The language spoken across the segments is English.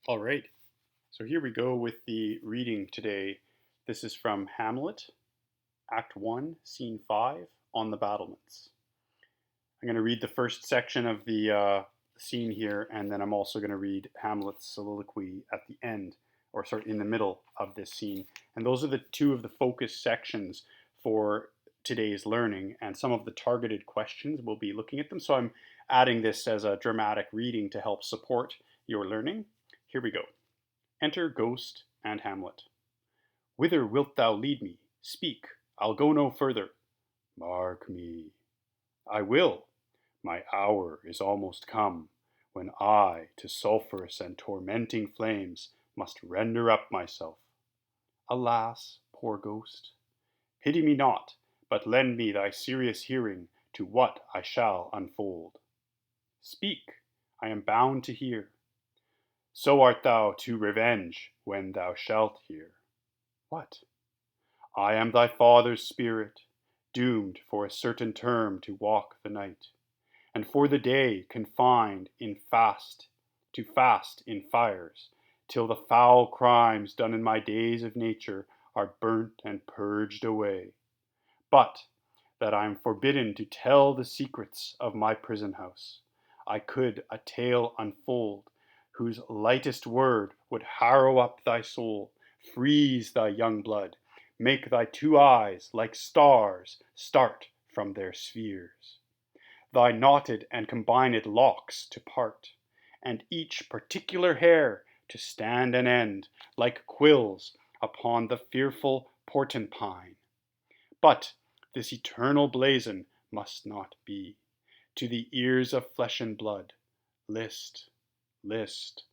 All right, so here we go with the reading today. This is from Hamlet, Act 1, Scene 5, on the battlements. I'm going to read the first section of the scene here, and then I'm also going to read Hamlet's soliloquy at the end, or sorry, in the middle of this scene. And those are the two of the focus sections for today's learning, and some of the targeted questions we'll be looking at them. So I'm adding this as a dramatic reading to help support your learning. Here we go. Enter Ghost and Hamlet. Whither wilt thou lead me? Speak, I'll go no further. Mark me. I will. My hour is almost come, when I to sulphurous and tormenting flames must render up myself. Alas, poor ghost, pity me not, but lend me thy serious hearing to what I shall unfold. Speak, I am bound to hear. So art thou to revenge when thou shalt hear. What? I am thy father's spirit, doomed for a certain term to walk the night, and for the day confined to fast in fires, till the foul crimes done in my days of nature are burnt and purged away. But that I am forbidden to tell the secrets of my prison house, I could a tale unfold, whose lightest word would harrow up thy soul, freeze thy young blood, make thy two eyes like stars start from their spheres, thy knotted and combined locks to part, and each particular hair to stand an end, like quills upon the fearful portentine. But this eternal blazon must not be. To the ears of flesh and blood, list, list,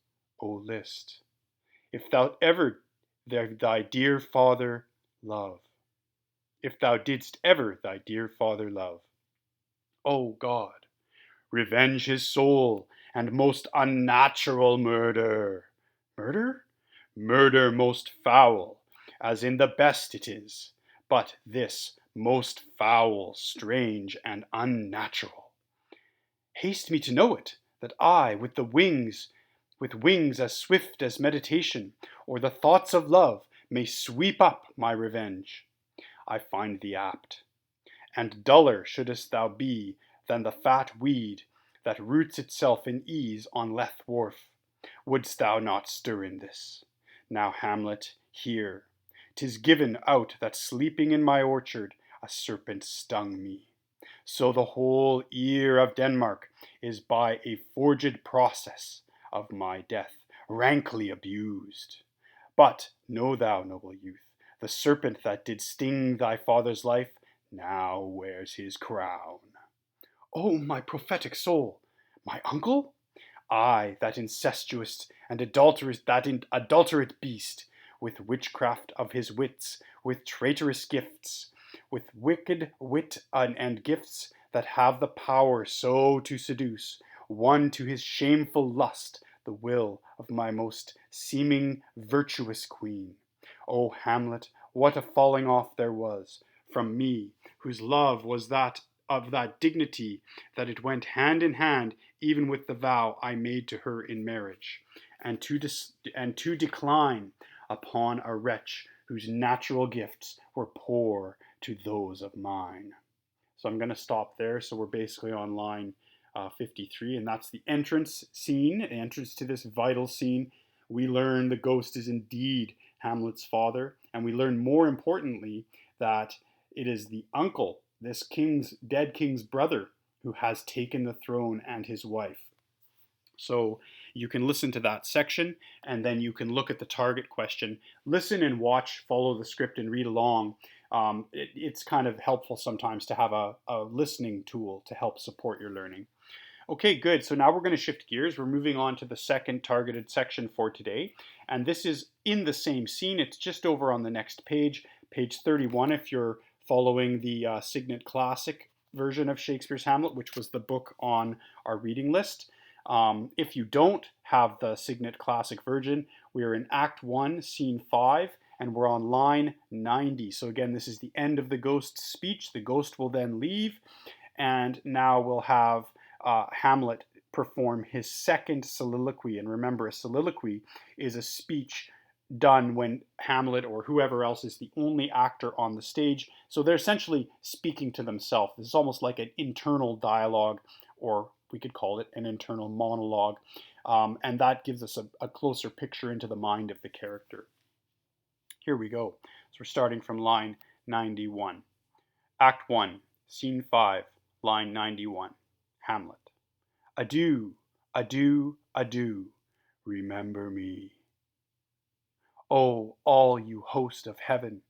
O list, if thou ever thy dear father love, if thou didst ever thy dear father love, O God, revenge his soul and most unnatural murder. Murder? Murder most foul, as in the best it is, but this most foul, strange, and unnatural. Haste me to know it, that I, with wings as swift as meditation, or the thoughts of love, may sweep up my revenge. I find thee apt. And duller shouldst thou be than the fat weed that roots itself in ease on Lethe wharf, wouldst thou not stir in this. Now, Hamlet, hear. 'Tis given out that sleeping in my orchard a serpent stung me. So the whole ear of Denmark is by a forged process of my death rankly abused. But know thou, noble youth, the serpent that did sting thy father's life now wears his crown. O my prophetic soul! My uncle? I, that incestuous and adulterate beast, with witchcraft of his wits, with traitorous gifts, with wicked wit and gifts that have the power so to seduce, one to his shameful lust, the will of my most seeming virtuous queen. O Hamlet, what a falling off there was from me, whose love was that of that dignity that it went hand in hand even with the vow I made to her in marriage, and to decline upon a wretch whose natural gifts were poor to those of mine. So I'm going to stop there. So we're basically on line 53, and that's the entrance scene, the entrance to this vital scene. We learn the ghost is indeed Hamlet's father, and we learn more importantly that it is the uncle, this dead king's brother, who has taken the throne and his wife. So you can listen to that section, and then you can look at the target question. Listen and watch, follow the script, and read along. It's kind of helpful sometimes to have a listening tool to help support your learning. Okay, good. So now we're going to shift gears. We're moving on to the second targeted section for today. And this is in the same scene. It's just over on the next page, page 31, if you're following the Signet Classic version of Shakespeare's Hamlet, which was the book on our reading list. If you don't have the Signet Classic version, we are in Act 1, Scene 5, and we're on line 90. So again, this is the end of the ghost's speech. The ghost will then leave, and now we'll have Hamlet perform his second soliloquy. And remember, a soliloquy is a speech done when Hamlet or whoever else is the only actor on the stage. So they're essentially speaking to themselves. This is almost like an internal dialogue, or we could call it an internal monologue. And that gives us a closer picture into the mind of the character. Here we go. So we're starting from line 91. Act 1, Scene 5, line 91. Hamlet. Adieu, adieu, adieu, remember me. O all you host of heaven,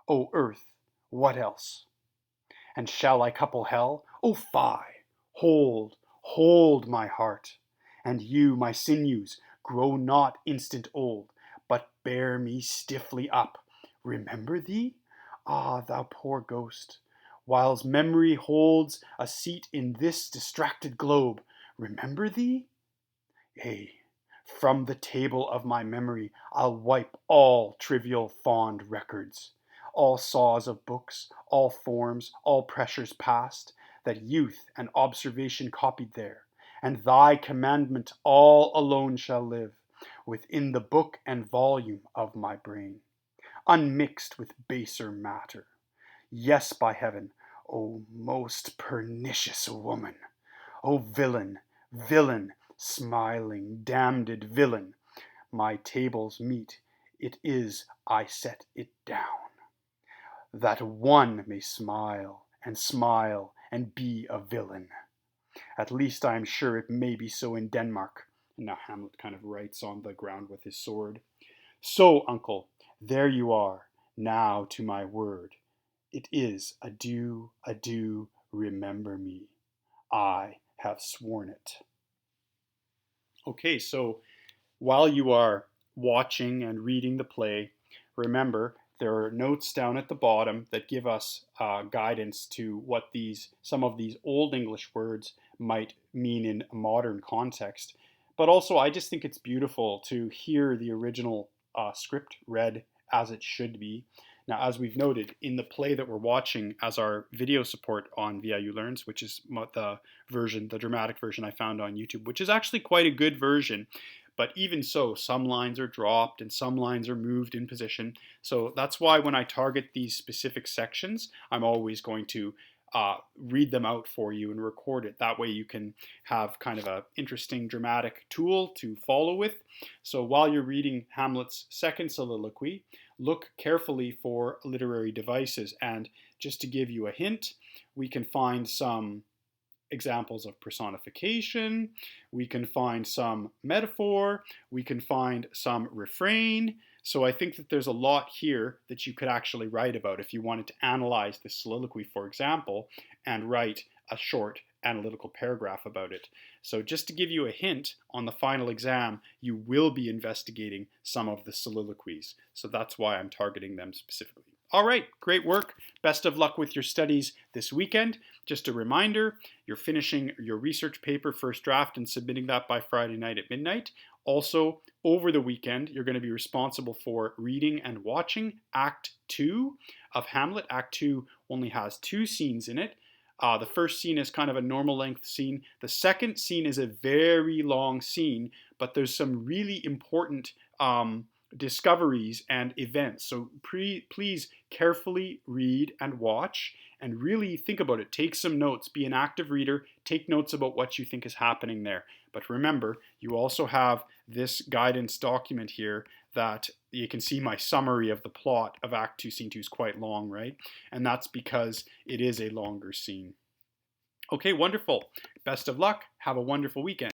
O earth, what else? And shall I couple hell? O fie! Hold, hold my heart. And you, my sinews, grow not instant old, but bear me stiffly up. Remember thee? Ah, thou poor ghost, whiles memory holds a seat in this distracted globe, remember thee? Ay, from the table of my memory I'll wipe all trivial fond records, all saws of books, all forms, all pressures past, that youth and observation copied there, and thy commandment all alone shall live within the book and volume of my brain, unmixed with baser matter. Yes, by heaven, O most pernicious woman! O villain, villain, smiling, damned villain! My table's meat it is I set it down, that one may smile and be a villain. At least I am sure it may be so in Denmark. And now Hamlet kind of writes on the ground with his sword. So, uncle, there you are, now to my word. It is adieu, adieu, remember me. I have sworn it. Okay, so while you are watching and reading the play, remember there are notes down at the bottom that give us guidance to what some of these old English words might mean in a modern context. But also, I just think it's beautiful to hear the original script read as it should be. Now, as we've noted, in the play that we're watching as our video support on VIU Learns, which is the dramatic version I found on YouTube, which is actually quite a good version. But even so, some lines are dropped and some lines are moved in position. So that's why when I target these specific sections, I'm always going to read them out for you and record it. That way you can have kind of an interesting dramatic tool to follow with. So while you're reading Hamlet's second soliloquy, look carefully for literary devices. And just to give you a hint, we can find some examples of personification, we can find some metaphor, we can find some refrain. So I think that there's a lot here that you could actually write about if you wanted to analyze this soliloquy, for example, and write a short analytical paragraph about it. So just to give you a hint, on the final exam, you will be investigating some of the soliloquies. So that's why I'm targeting them specifically. All right, great work. Best of luck with your studies this weekend. Just a reminder, you're finishing your research paper first draft and submitting that by Friday night at midnight. Also, over the weekend, you're going to be responsible for reading and watching Act 2 of Hamlet. Act 2 only has 2 scenes in it. The first scene is kind of a normal length scene. The second scene is a very long scene, but there's some really important discoveries and events. So please carefully read and watch and really think about it. Take some notes. Be an active reader. Take notes about what you think is happening there. But remember, you also have this guidance document here that you can see my summary of the plot of Act 2, Scene 2 is quite long, right? And that's because it is a longer scene. Okay, wonderful. Best of luck. Have a wonderful weekend.